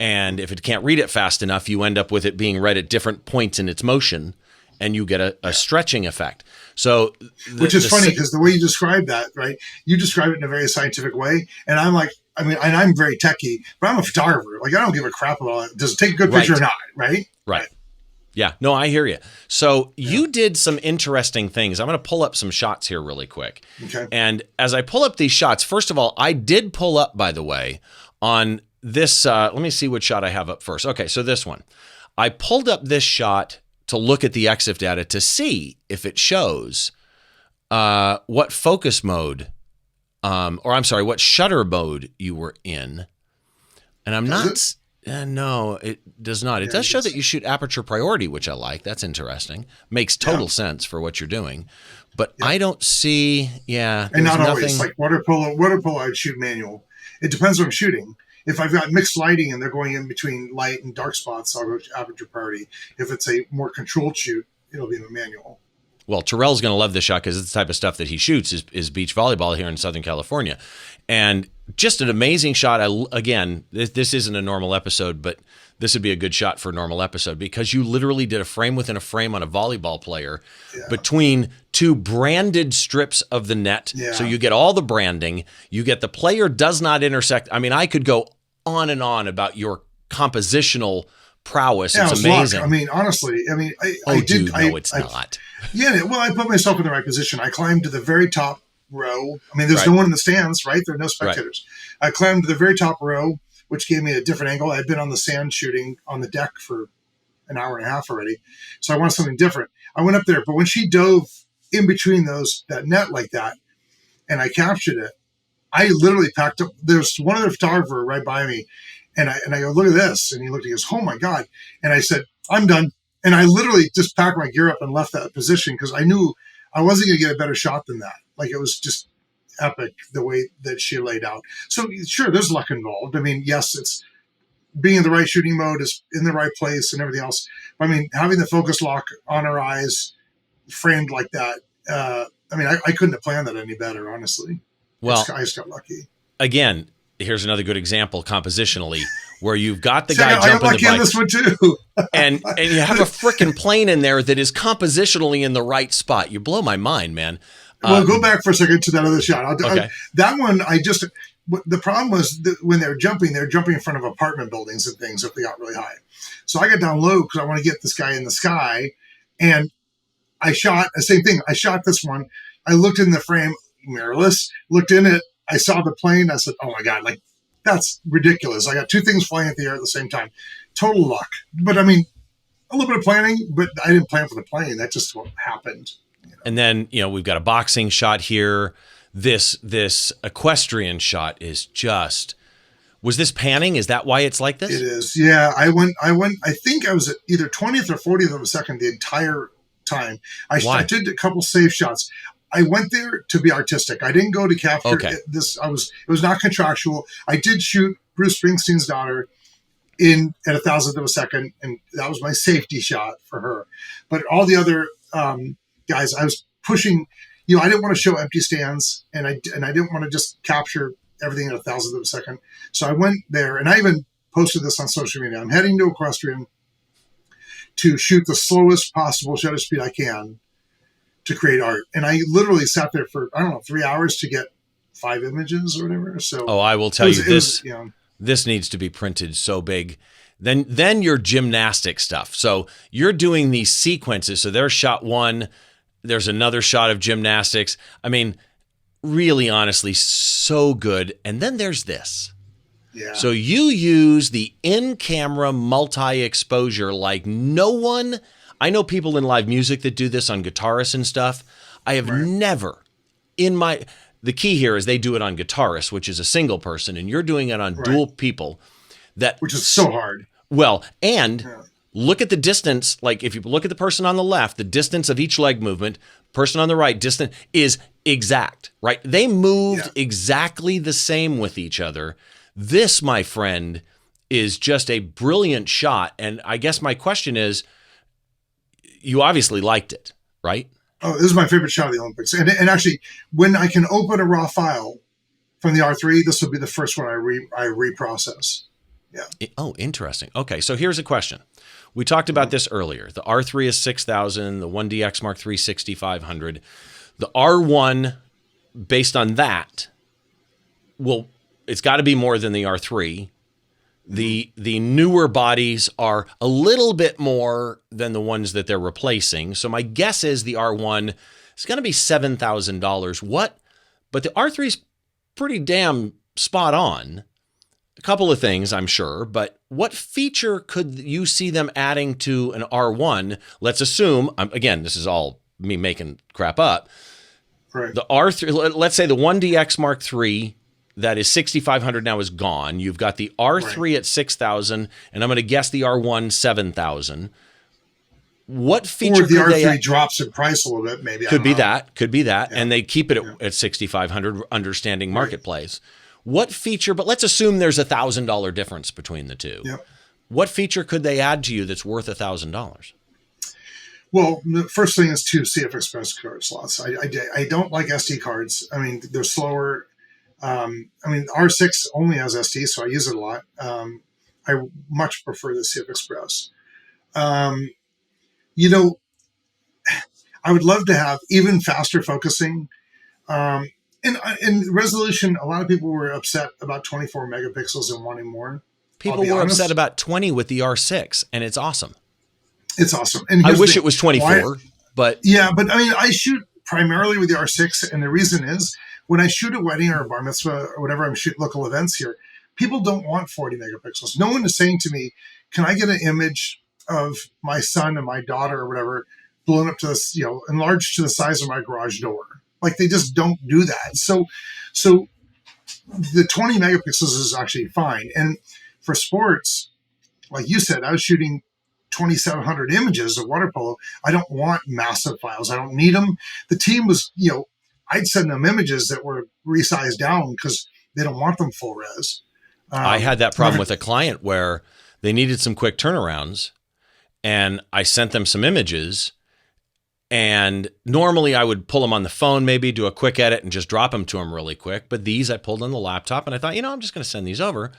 And if it can't read it fast enough, you end up with it being read at different points in its motion, and you get a stretching effect. So, which is funny because the way you describe that, right? You describe it in a very scientific way, and I'm like, and I'm very techie, but I'm a photographer. Like, I don't give a crap about it. Does it take a good picture or not? Right. Yeah. No, I hear you. So you did some interesting things. I'm going to pull up some shots here really quick. Okay. And as I pull up these shots, first of all, I did pull up, by the way, on this. Let me see what shot I have up first. Okay. So this one, I pulled up this shot to look at the EXIF data to see if it shows what focus mode, what shutter mode you were in. And I'm not, no, it does not. It does show that you shoot aperture priority, which I like. That's interesting. Makes total sense for what you're doing. But I don't see, and not always. Like water polo, I'd shoot manual. It depends what I'm shooting. If I've got mixed lighting and they're going in between light and dark spots, I'll go to aperture priority. If it's a more controlled shoot, it'll be in a manual. Well, Terrell's going to love this shot because it's the type of stuff that he shoots is beach volleyball here in Southern California. And just an amazing shot. Again, this isn't a normal episode, but this would be a good shot for a normal episode because you literally did a frame within a frame on a volleyball player between two branded strips of the net. Yeah. So you get all the branding. You get the player does not intersect. I mean, I could go on and on about your compositional prowess. Yeah, it's amazing. Luck. I mean, honestly, it's not. Yeah, well, I put myself in the right position. I climbed to the very top row. I mean, there's no one in the stands, right? There are no spectators. Right. I climbed to the very top row, which gave me a different angle. I'd been on the sand shooting on the deck for an hour and a half already. So I wanted something different. I went up there, but when she dove in between that net like that, and I captured it, I literally packed up. There's one other photographer right by me, and I go, look at this. And he looked, he goes, oh my God. And I said, I'm done. And I literally just packed my gear up and left that position because I knew I wasn't going to get a better shot than that. Like it was just epic the way that she laid out. So sure, there's luck involved. I mean, yes, it's being in the right shooting mode, is in the right place and everything else. I mean, having the focus lock on her eyes framed like that. I mean, I couldn't have planned that any better, honestly. Well, I just got lucky. Again, here's another good example compositionally where you've got the guy I got jumping lucky the bike. on this one too. and you have a frickin' plane in there that is compositionally in the right spot. You blow my mind, man. Well, go back for a second to that other shot. Okay. That one, the problem was that when they're jumping in front of apartment buildings and things if they got really high. So I got down low because I want to get this guy in the sky. And I shot the same thing. I shot this one. I looked in the frame, mirrorless, looked in it. I saw the plane. I said, oh my God, like that's ridiculous. I got two things flying at the air at the same time. Total luck. But I mean, a little bit of planning, but I didn't plan for the plane. That just what happened. You know? And then, we've got a boxing shot here. This equestrian shot is just, was this panning? Is that why it's like this? It is. Yeah. I went, I think I was at either 20th or 40th of a second the entire time. I did a couple safe shots. I went there to be artistic. I didn't go to capture this. It was not contractual. I did shoot Bruce Springsteen's daughter at 1,000th of a second, and that was my safety shot for her. But all the other guys, I was pushing. I didn't want to show empty stands, and I didn't want to just capture everything at 1,000th of a second. So I went there, and I even posted this on social media. I'm heading to Equestrian to shoot the slowest possible shutter speed I can to create art. And I literally sat there for, 3 hours to get 5 images or whatever. So I will tell you this. This needs to be printed so big. Then your gymnastic stuff. So you're doing these sequences. So there's shot 1. There's another shot of gymnastics. I mean, really, honestly, so good. And then there's this. Yeah. So you use the in-camera multi-exposure like no one. I know people in live music that do this on guitarists and stuff. I have never the key here is they do it on guitarists, which is a single person, and you're doing it on dual people. Which is so hard. Well, and look at the distance. Like if you look at the person on the left, the distance of each leg movement, person on the right, distance is exact, right? They moved exactly the same with each other. This, my friend, is just a brilliant shot. And I guess my question is, you obviously liked it, right? Oh, this is my favorite shot of the Olympics. And actually, when I can open a raw file from the R3, this will be the first one I reprocess. Yeah. Oh, interesting. Okay, so here's a question. We talked about this earlier. The R3 is 6,000, the 1DX Mark III 6,500. The R1, based on that, it's got to be more than the R3. The newer bodies are a little bit more than the ones that they're replacing. So my guess is the R1 is going to be $7,000. But the R3 is pretty damn spot on. A couple of things, I'm sure, but what feature could you see them adding to an R1? Let's assume, again, this is all me making crap up. Right. The R3, let's say the 1DX Mark III, that is 6,500 now is gone. You've got the R3 at 6,000, and I'm going to guess the R1 7,000. What feature or the could R3 drops in price a little bit, maybe. Could be that, yeah. and they keep it at 6,500, understanding marketplace. What feature? But let's assume there's $1,000 difference between the two. Yep. What feature could they add to you that's worth $1,000? Well, the first thing is 2 CF Express card slots. I don't like SD cards. I mean, they're slower. R6 only has SD, so I use it a lot. I much prefer the CF Express. I would love to have even faster focusing. In resolution, a lot of people were upset about 24 megapixels and wanting more. People were upset about 20 with the R6, and it's awesome. It's awesome. And I wish it was 24, but... Yeah, but I mean, I shoot primarily with the R6, and the reason is when I shoot a wedding or a bar mitzvah or whatever, I'm shooting local events here, people don't want 40 megapixels. No one is saying to me, can I get an image of my son and my daughter or whatever blown up to this, enlarged to the size of my garage door? Like they just don't do that. So the 20 megapixels is actually fine. And for sports, like you said, I was shooting 2,700 images of water polo. I don't want massive files. I don't need them. The team was, I'd send them images that were resized down because they don't want them full res. I had that problem with a client where they needed some quick turnarounds, and I sent them some images. And normally I would pull them on the phone, maybe do a quick edit and just drop them to them really quick. But these I pulled on the laptop, and I thought, I'm just going to send these over. And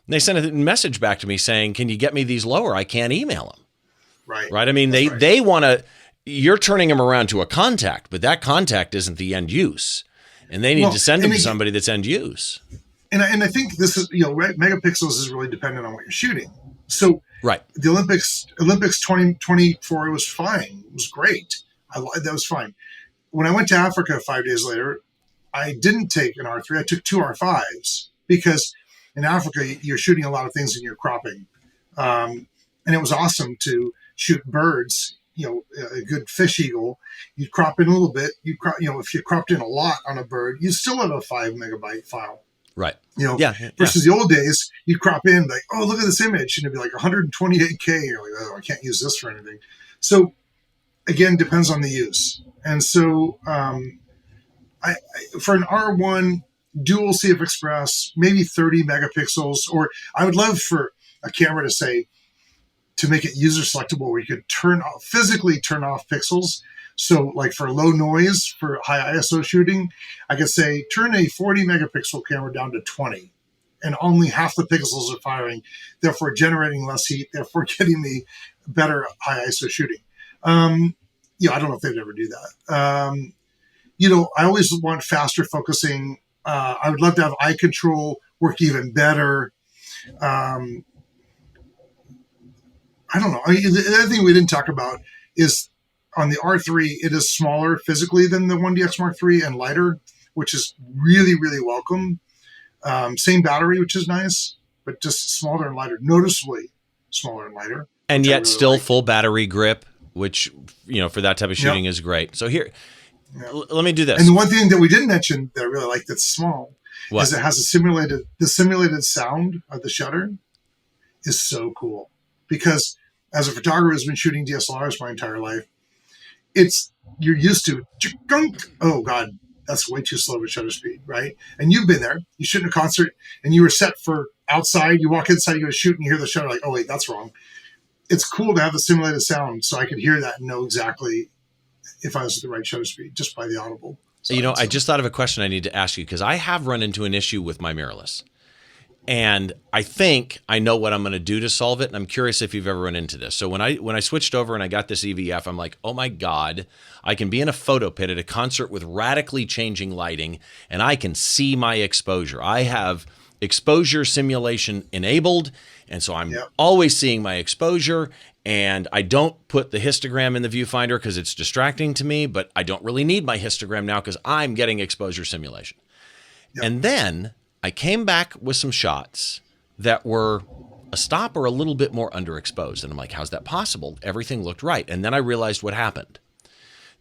they sent a message back to me saying, can you get me these lower? I can't email them. Right. I mean, they want to, you're turning them around to a contact, but that contact isn't the end use. And they need to send them to somebody that's end use. And I think this is, megapixels is really dependent on what you're shooting. So the Olympics 2024 was fine. It was great. That was fine. When I went to Africa 5 days later, I didn't take an R3. I took two R5s because in Africa, you're shooting a lot of things and you're cropping. And it was awesome to shoot birds, a good fish eagle. You'd crop in a little bit. If you cropped in a lot on a bird, you still have a 5 megabyte file. Right. Versus the old days, you'd crop in like, oh, look at this image. And it'd be like 128K. You're like, oh, I can't use this for anything. So again, depends on the use. And so I for an R1 dual CF Express, maybe 30 megapixels, or I would love for a camera to make it user selectable where you could physically turn off pixels. So like for low noise, for high ISO shooting, I could say, turn a 40 megapixel camera down to 20 and only half the pixels are firing, therefore generating less heat, therefore getting me better high ISO shooting. I don't know if they'd ever do that. I always want faster focusing. I would love to have eye control work even better. I don't know. The other thing we didn't talk about is on the R3, it is smaller physically than the 1DX Mark III and lighter, which is really, really welcome. Same battery, which is nice, but just smaller and lighter, noticeably smaller and lighter. And yet still full battery grip, which, for that type of shooting is great. So here, let me do this. And the one thing that we didn't mention that I really like that's small is it has the simulated sound of the shutter is so cool. Because as a photographer who's been shooting DSLRs my entire life, you're used to, oh God, that's way too slow of a shutter speed, right? And you've been there. You shoot in a concert and you were set for outside. You walk inside, you go to shoot and you hear the shutter like, oh wait, that's wrong. It's cool to have the simulated sound so I could hear that and know exactly if I was at the right shutter speed just by the audible. I just thought of a question I need to ask you because I have run into an issue with my mirrorless. And I think I know what I'm going to do to solve it. And I'm curious if you've ever run into this. So when I switched over and I got this EVF, I'm like, oh my God, I can be in a photo pit at a concert with radically changing lighting and I can see my exposure. I have exposure simulation enabled. And so I'm always seeing my exposure, and I don't put the histogram in the viewfinder because it's distracting to me, but I don't really need my histogram now because I'm getting exposure simulation. Yep. And then I came back with some shots that were a stop or a little bit more underexposed. And I'm like, how's that possible? Everything looked right. And then I realized what happened.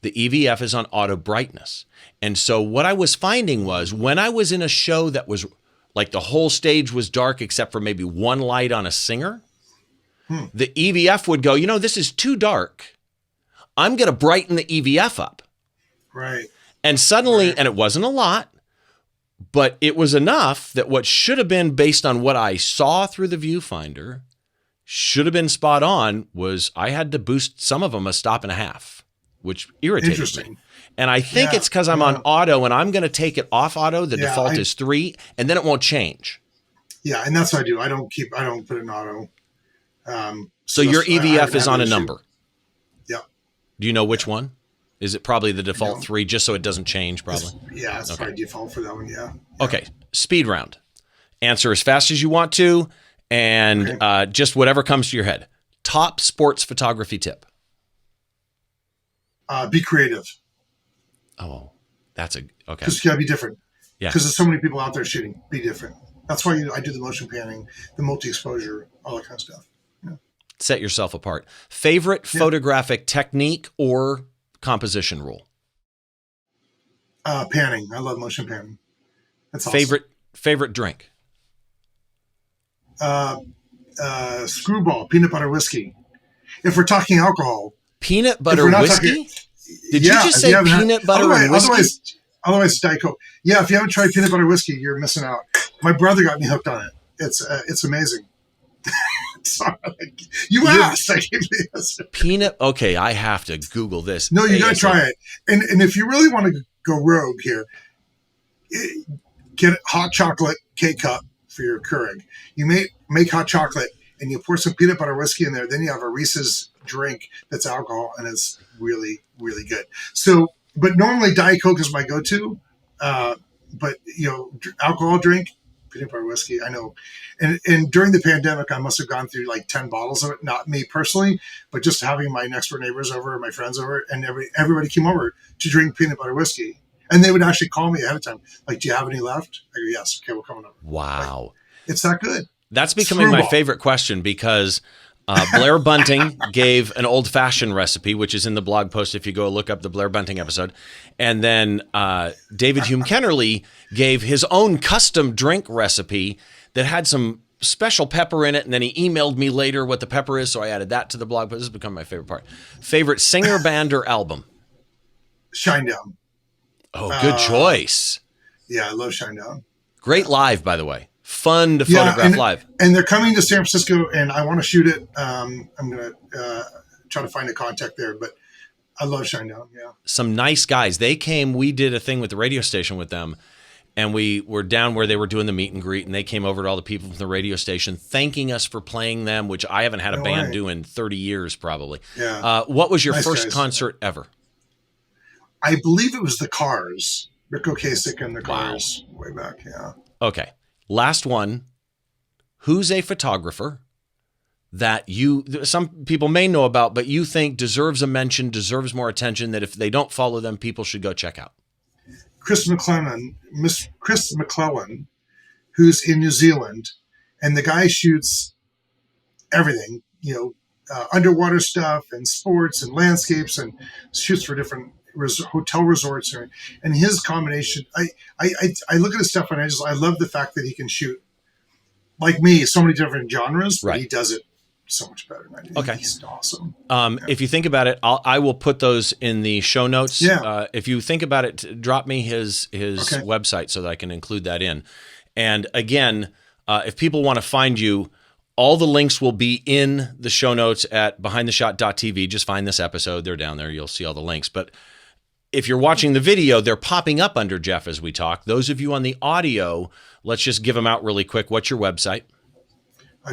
The EVF is on auto brightness. And so what I was finding was when I was in a show that was like the whole stage was dark except for maybe one light on a singer, the EVF would go, this is too dark. I'm going to brighten the EVF up. Right. And suddenly, and it wasn't a lot, but it was enough that what should have been based on what I saw through the viewfinder should have been spot on was I had to boost some of them a stop and a half, which irritated me. And I think it's because I'm on auto and I'm going to take it off auto. The default is 3 and then it won't change. Yeah. And that's what I do. I don't put it in auto. So your EVF is on a number. Yeah. Do you know which one? Is it probably the default 3 just so it doesn't change probably? It's probably default for that one. Yeah. Okay. Speed round. Answer as fast as you want to and just whatever comes to your head. Top sports photography tip. Be creative. Oh, that's okay. Because you got to be different. Yeah. Because there's so many people out there shooting. Be different. That's why I do the motion panning, the multi-exposure, all that kind of stuff. Yeah. Set yourself apart. Favorite photographic technique or composition rule? Panning. I love motion panning. That's awesome. Favorite drink? Screwball, peanut butter whiskey. if we're talking alcohol, peanut butter whiskey. Did you just say peanut butter and whiskey? Otherwise, Diet Coke. Yeah, if you haven't tried peanut butter whiskey, you're missing out. My brother got me hooked on it. It's amazing. Sorry, you asked. I gave you this. Peanut. Okay, I have to Google this. No, you got to try it. And if you really want to go rogue here, get hot chocolate K-cup for your Keurig. You make hot chocolate and you pour some peanut butter whiskey in there. Then you have a Reese's drink that's alcohol, and it's really, really good. So, but normally Diet Coke is my go-to. But alcohol drink, peanut butter whiskey, I know. And during the pandemic, I must have gone through like 10 bottles of it. Not me personally, but just having my next door neighbors over, my friends over, and everybody came over to drink peanut butter whiskey. And they would actually call me ahead of time, like, "Do you have any left?" I go, "Yes." "Okay, we're coming over." Wow. Like, it's that good. That's becoming my favorite question because Blair Bunting gave an old-fashioned recipe, which is in the blog post if you go look up the Blair Bunting episode. And then David Hume Kennerly gave his own custom drink recipe that had some special pepper in it. And then he emailed me later what the pepper is, so I added that to the blog post. This has become my favorite part. Favorite singer, band, or album? Shinedown. Oh, good choice. Yeah, I love Shinedown. Great live, by the way. Fun to photograph live. And they're coming to San Francisco, and I want to shoot it. I'm going to try to find a contact there, but I love Shinedown, yeah. Some nice guys. They came, we did a thing with the radio station with them, and we were down where they were doing the meet and greet, and they came over to all the people from the radio station thanking us for playing them, which I haven't had a band do in 30 years probably. Yeah. What was your first concert ever? I believe it was the Cars. Rick Ocasek and the Cars way back, yeah. Okay. Last one. Who's a photographer that some people may know about, but you think deserves a mention, deserves more attention, that if they don't follow them, people should go check out? Chris McLennan, who's in New Zealand, and the guy shoots everything, underwater stuff and sports and landscapes, and shoots for different hotel resorts, and his combination. I look at his stuff and I love the fact that he can shoot, like me, so many different genres, but he does it so much better than I do. Okay. He's awesome. If you think about it, I will put those in the show notes. Yeah. If you think about it, drop me his website so that I can include that in. And again, if people want to find you, all the links will be in the show notes at behindtheshot.tv. Just find this episode. They're down there. You'll see all the links. But if you're watching the video, they're popping up under Jeff as we talk. Those of you on the audio, let's just give them out really quick. What's your website?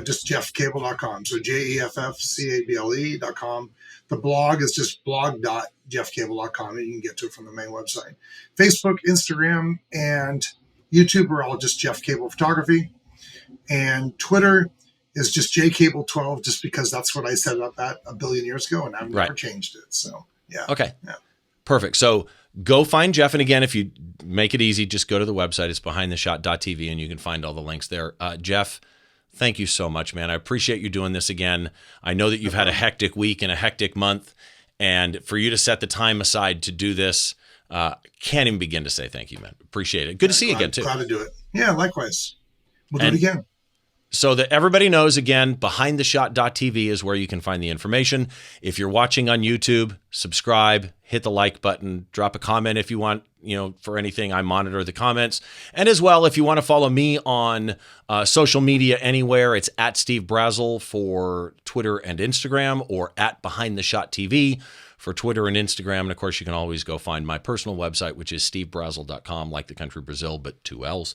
Just jeffcable.com. So jeffcable.com. The blog is just blog.jeffcable.com, and you can get to it from the main website. Facebook, Instagram, and YouTube are all just Jeff Cable Photography. And Twitter is just jcable12, just because that's what I set it up at a billion years ago, and I've never changed it. So, yeah. Okay. Yeah. Perfect. So go find Jeff. And again, if you make it easy, just go to the website. It's behindtheshot.tv, and you can find all the links there. Jeff, thank you so much, man. I appreciate you doing this again. I know that you've had a hectic week and a hectic month, and for you to set the time aside to do this, can't even begin to say thank you, man. Appreciate it. Good to see you again, too. Glad to do it. Yeah, likewise. We'll do it again. So that everybody knows, again, behindtheshot.tv is where you can find the information. If you're watching on YouTube, subscribe, hit the like button, drop a comment if you want, for anything. I monitor the comments. And as well, if you want to follow me on social media anywhere, it's at Steve Brazill for Twitter and Instagram, or at behindtheshot.tv for Twitter and Instagram. And of course, you can always go find my personal website, which is stevebrazill.com, like the country Brazil, but 2 L's.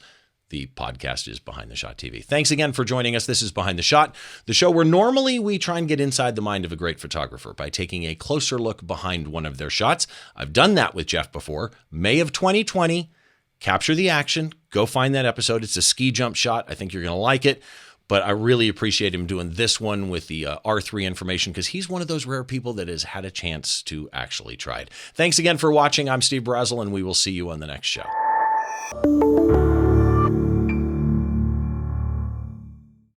The podcast is Behind the Shot TV. Thanks again for joining us. This is Behind the Shot, the show where normally we try and get inside the mind of a great photographer by taking a closer look behind one of their shots. I've done that with Jeff before. May of 2020, Capture the Action. Go find that episode. It's a ski jump shot. I think you're going to like it. But I really appreciate him doing this one with the R3 information, because he's one of those rare people that has had a chance to actually try it. Thanks again for watching. I'm Steve Brazill, and we will see you on the next show.